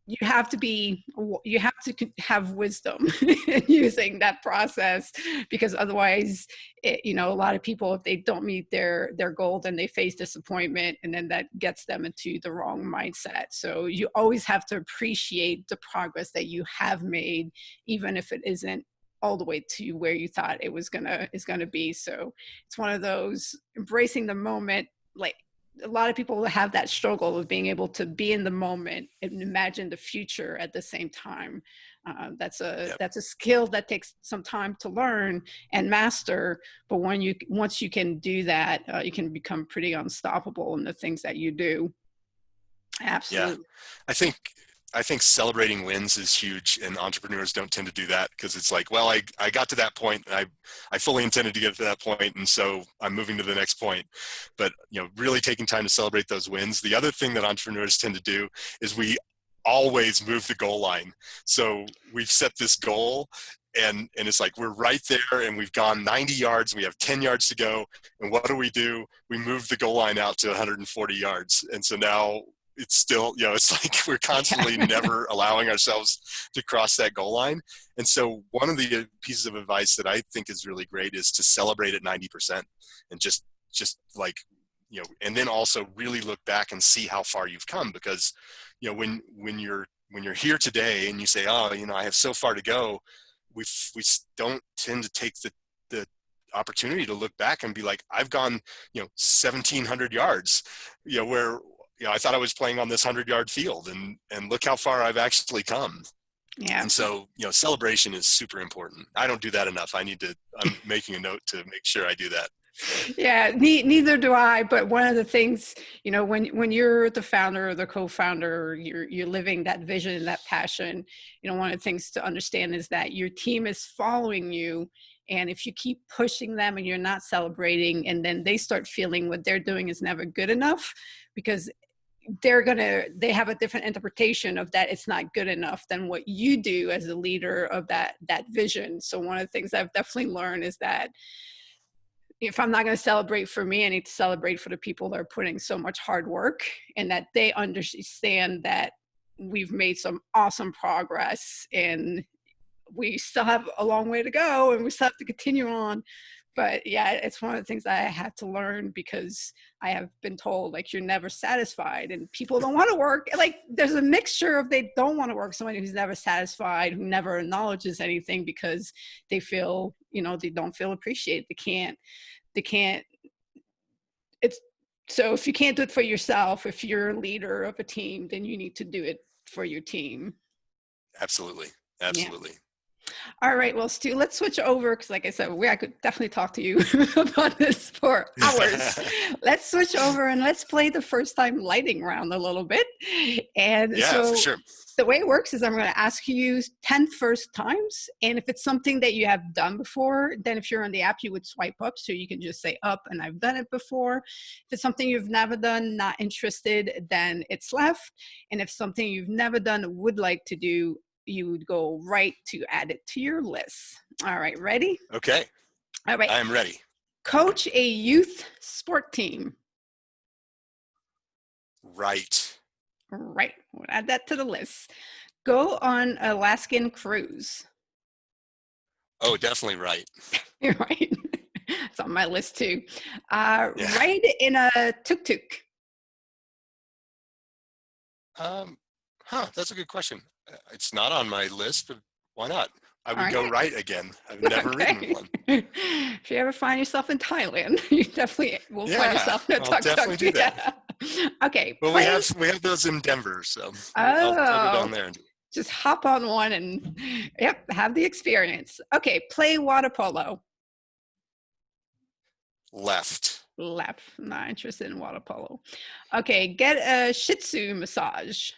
you have to have wisdom in using that process, because otherwise, a lot of people, if they don't meet their goal, then they face disappointment, and then that gets them into the wrong mindset. So you always have to appreciate the progress that you have made, even if it isn't all the way to where you thought it was gonna be. So it's one of those, embracing the moment. Like, a lot of people have that struggle of being able to be in the moment and imagine the future at the same time. That's a skill that takes some time to learn and master. But once you can do that, you can become pretty unstoppable in the things that you do. Absolutely. Yeah. I think celebrating wins is huge, and entrepreneurs don't tend to do that, because it's like, well, I got to that point, and I fully intended to get to that point, and so I'm moving to the next point. But really taking time to celebrate those wins. The other thing that entrepreneurs tend to do is we always move the goal line. So we've set this goal, and it's like we're right there, and we've gone 90 yards, and we have 10 yards to go, and what do? We move the goal line out to 140 yards, and so now it's still, it's like we're constantly never allowing ourselves to cross that goal line. And so one of the pieces of advice that I think is really great is to celebrate at 90%, and just and then also really look back and see how far you've come. Because, when you're here today and you say, oh, I have so far to go, we don't tend to take the opportunity to look back and be like, I've gone, 1,700 yards, where, I thought I was playing on this 100-yard field, and look how far I've actually come. Yeah. And so, celebration is super important. I don't do that enough. I'm making a note to make sure I do that. Yeah, neither do I. But one of the things, when you're the founder or the co-founder, you're living that vision and that passion, one of the things to understand is that your team is following you. And if you keep pushing them and you're not celebrating, and then they start feeling what they're doing is never good enough, because they have a different interpretation of that it's not good enough than what you do as a leader of that vision. So one of the things I've definitely learned is that if I'm not going to celebrate for me, I need to celebrate for the people that are putting so much hard work, and that they understand that we've made some awesome progress, and we still have a long way to go, and we still have to continue on. But yeah, it's one of the things I had to learn, because I have been told, like, you're never satisfied, and people don't want to work. Like, there's a mixture of, they don't want to work, somebody who's never satisfied, who never acknowledges anything because they feel, they don't feel appreciated. They can't, so if you can't do it for yourself, if you're a leader of a team, then you need to do it for your team. Absolutely. Yeah. All right, well, Stu, let's switch over, because like I said, I could definitely talk to you about this for hours. Let's switch over and let's play the first time lightning round a little bit. And for sure. The way it works is I'm going to ask you 10 first times. And if it's something that you have done before, then if you're on the app, you would swipe up. So you can just say up and I've done it before. If it's something you've never done, not interested, then it's left. And if something you've never done, would like to do, you would go right to add it to your list. All right, ready? Okay. All right. I'm ready. Coach a youth sport team. Right. Right. We'll add that to the list. Go on Alaskan cruise. Oh, definitely right. Right. It's on my list too. Yeah. Ride in a tuk-tuk. That's a good question. It's not on my list, but why not? I All would go right. right again. I've never ridden Okay. one. If you ever find yourself in Thailand, you definitely will find Yeah, yourself in a I'll tuk-tuk. definitely do that. Yeah. Okay. Well, we Play. have those in Denver, so I'll go Oh, down there and do it. just hop on one and, yep, have the experience. Okay. Play water polo. Left. Left. Not interested in water polo. Okay. Get a Shih Tzu massage.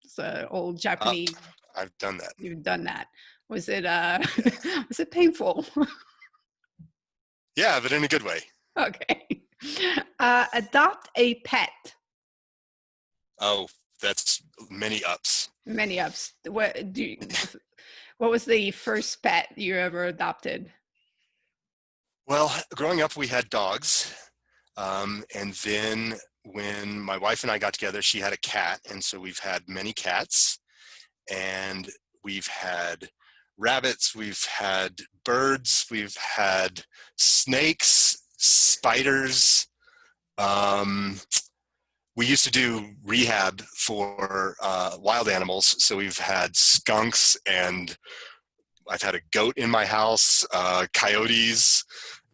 It's an old Up. Japanese. I've done that. You've done that. Was it Yeah. was it painful? Yeah, but in a good way. Okay. Adopt a pet. Oh, that's many ups. Many ups. What was the first pet you ever adopted? Well, growing up, we had dogs. And then when my wife and I got together, she had a cat. And so we've had many cats, and we've had rabbits, we've had birds, we've had snakes, spiders. Um, we used to do rehab for wild animals. So we've had skunks, and I've had a goat in my house, coyotes,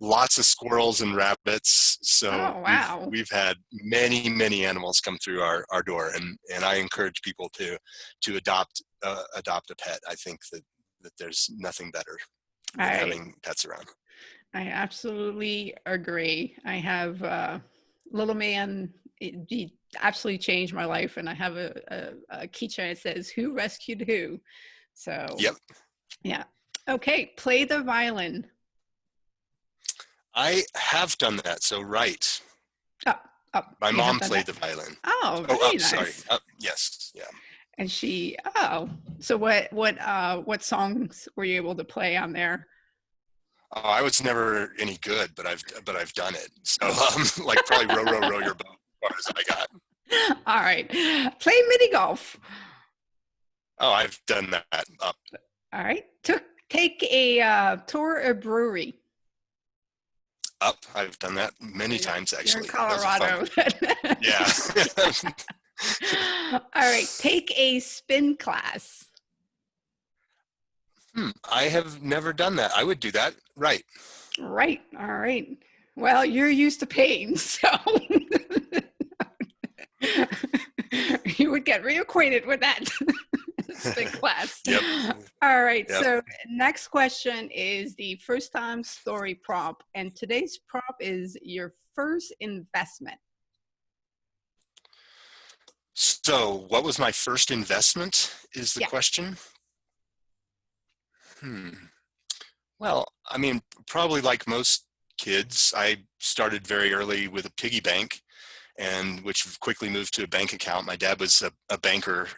lots of squirrels and rabbits. So Oh, we've wow. we've had many animals come through our door, and I encourage people to adopt a pet. I think that there's nothing better than I having pets around. I absolutely agree. I have little man. He absolutely changed my life, and I have a keychain that says "Who rescued who." So Yep, yeah. Okay, play the violin. I have done that. So right, Up, up. my You have mom done played that. the violin. Oh, Oh, very up, sorry, nice. up. Yes, yeah. And she. Oh, so what songs were you able to play on there? Oh, I was never any good, but I've done it. So like probably row your boat as far as I got. All right, play mini golf. Oh, I've done that. Up. All right, take a tour of brewery. Up. I've done that many times, You're in actually. Those are fun. Colorado. Yeah. All right, take a spin class. I have never done that. I would do that. Right. Right. All right. Well, you're used to pain, so you would get reacquainted with that spin class. Yep. All right. Yep. So next question is the first time story prompt, and today's prompt is your first investment. So, what was my first investment is the Yeah. question. Well, I mean, probably like most kids, I started very early with a piggy bank, and which quickly moved to a bank account. My dad was a banker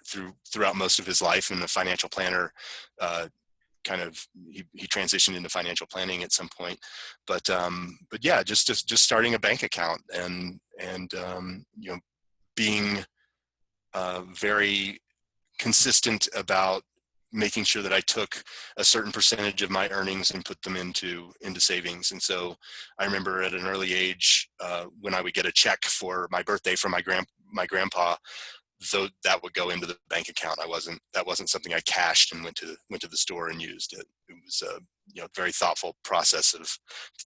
throughout most of his life, and a financial planner. He transitioned into financial planning at some point, but yeah, just starting a bank account, and being very consistent about making sure that I took a certain percentage of my earnings and put them into savings. And so I remember at an early age, when I would get a check for my birthday from my grandpa, though that would go into the bank account. That wasn't something I cashed and went to the store and used. It was a very thoughtful process of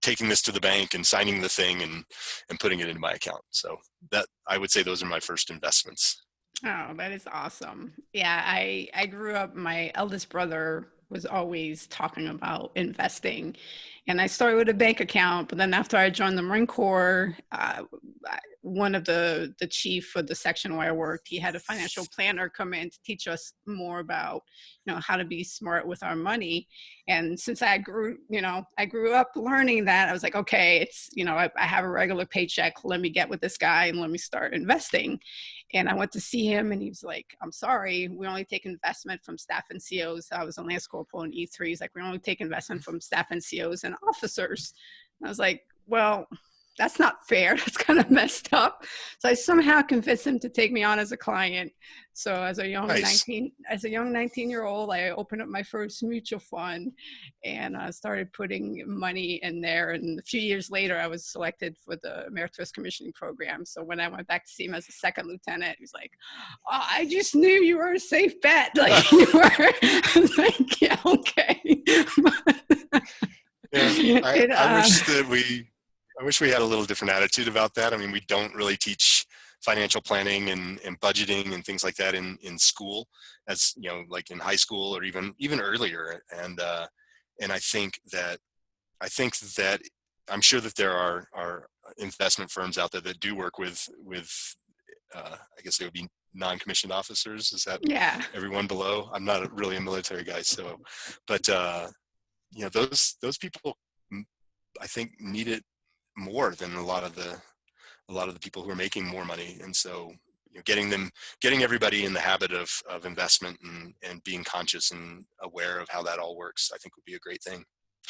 taking this to the bank and signing the thing and putting it into my account. So that, I would say, those are my first investments. Oh, that is awesome. Yeah, I grew up, my eldest brother was always talking about investing. And I started with a bank account, but then after I joined the Marine Corps, one of the chief of the section where I worked, he had a financial planner come in to teach us more about, how to be smart with our money. And since I grew up learning that, I was like, okay, it's, I have a regular paycheck. Let me get with this guy and let me start investing. And I went to see him, and he was like, I'm sorry, we only take investment from staff and COs. I was a Lance Corporal in E3. He's like, we only take investment from staff and COs and officers. And I was like, well, that's not fair. That's kind of messed up. So I somehow convinced him to take me on as a client. So as a young Nice. 19-year-old, I opened up my first mutual fund and started putting money in there. And a few years later, I was selected for the Emeritus Commissioning Program. So when I went back to see him as a second lieutenant, he was like, "Oh, I just knew you were a safe bet." Like you were. I was like, "Yeah, okay." Yeah, it, I wish we had a little different attitude about that. I mean, we don't really teach financial planning and budgeting and things like that in school, as you know, like in high school or even earlier. And I think that I'm sure that there are investment firms out there that do work with I guess it would be non-commissioned officers. Is that yeah. everyone below? I'm not really a military guy, so, but you know, those people, I think, need it more than a lot of the people who are making more money. And so, you know, getting everybody in the habit of investment and being conscious and aware of how that all works, I think would be a great thing.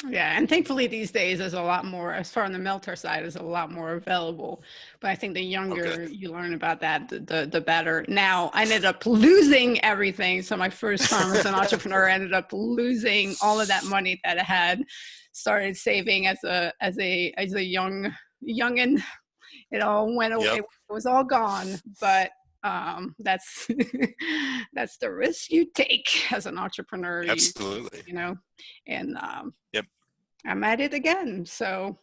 Yeah, and thankfully these days there's a lot more, as far on the military side, there's a lot more available. But I think the Oh, good. younger you learn about that, the better. Now, I ended up losing everything. So my first time as an entrepreneur, I ended up losing all of that money that I had started saving as a youngin. It all went away. Yep, It was all gone. But that's that's the risk you take as an entrepreneur. absolutely. You know, and Yep, I'm at it again. So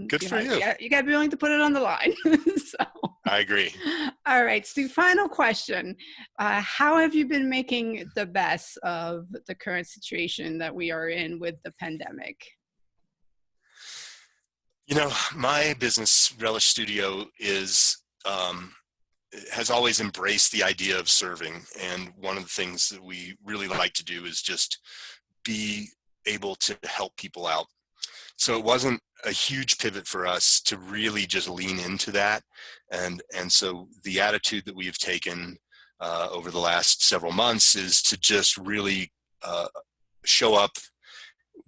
good for you. you got to be willing to put it on the line. So, I agree. all right, Stu, final question. How have you been making the best of the current situation that we are in with the pandemic? You know, my business, Relish Studio, has always embraced the idea of serving. And one of the things that we really like to do is just be able to help people out. So it wasn't a huge pivot for us to really just lean into that. And so the attitude that we've taken over the last several months is to just really show up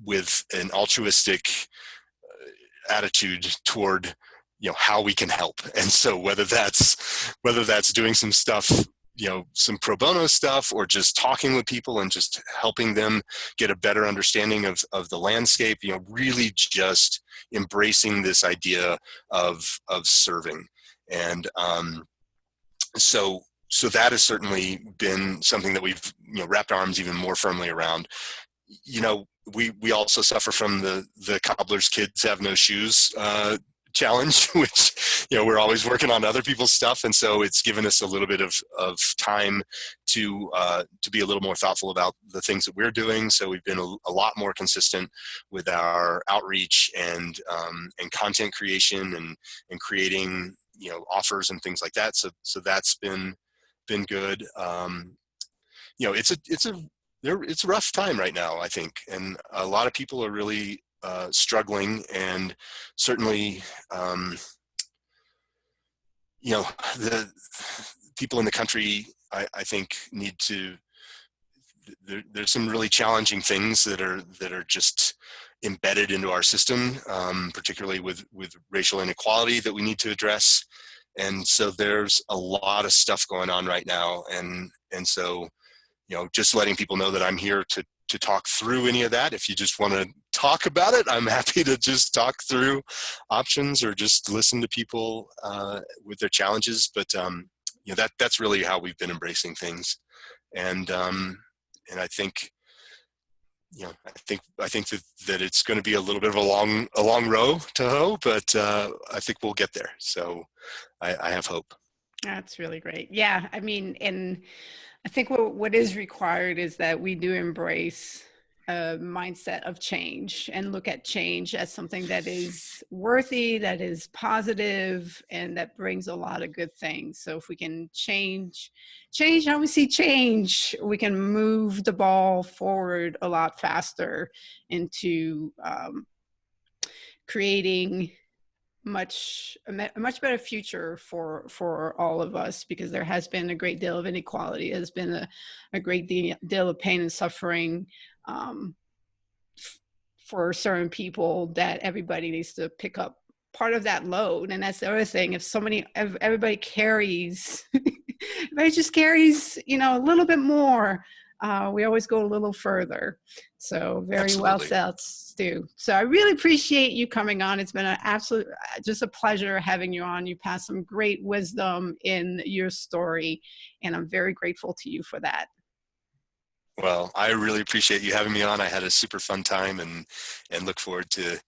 with an altruistic attitude toward, you know, how we can help. And so whether that's doing some stuff, you know, some pro bono stuff, or just talking with people and just helping them get a better understanding of the landscape, you know, really just embracing this idea of serving. And so that has certainly been something that we've, you know, wrapped our arms even more firmly around. You know, we also suffer from the cobbler's kids have no shoes challenge, which, you know, we're always working on other people's stuff. And so it's given us a little bit of time to be a little more thoughtful about the things that we're doing. So we've been a lot more consistent with our outreach and content creation and creating, you know, offers and things like that. So that's been good. You know, it's a rough time right now, I think, and a lot of people are really struggling, and certainly, you know, the people in the country, I think, need to. There's some really challenging things that are just embedded into our system, particularly with racial inequality that we need to address, and so there's a lot of stuff going on right now, and so, you know, just letting people know that I'm here to talk through any of that. If you just want to talk about it, I'm happy to just talk through options or just listen to people with their challenges. But you know, that's really how we've been embracing things, and I think, you know, I think that it's going to be a little bit of a long row to hoe, but I think we'll get there. So I have hope. That's really great. Yeah, I mean, and I think what is required is that we do embrace a mindset of change and look at change as something that is worthy, that is positive, and that brings a lot of good things. So if we can change how we see change, we can move the ball forward a lot faster into creating a much better future for all of us, because there has been a great deal of inequality. There's been a great deal of pain and suffering for certain people that everybody needs to pick up part of that load. And that's the other thing. If everybody carries, everybody just carries, a little bit more, we always go a little further. So very well Absolutely. said, Stu. So I really appreciate you coming on. It's been an absolute, just a pleasure having you on. You passed some great wisdom in your story, and I'm very grateful to you for that. Well, I really appreciate you having me on. I had a super fun time, and look forward to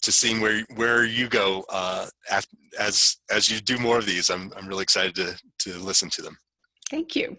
seeing where you go as you do more of these. I'm really excited to listen to them. Thank you.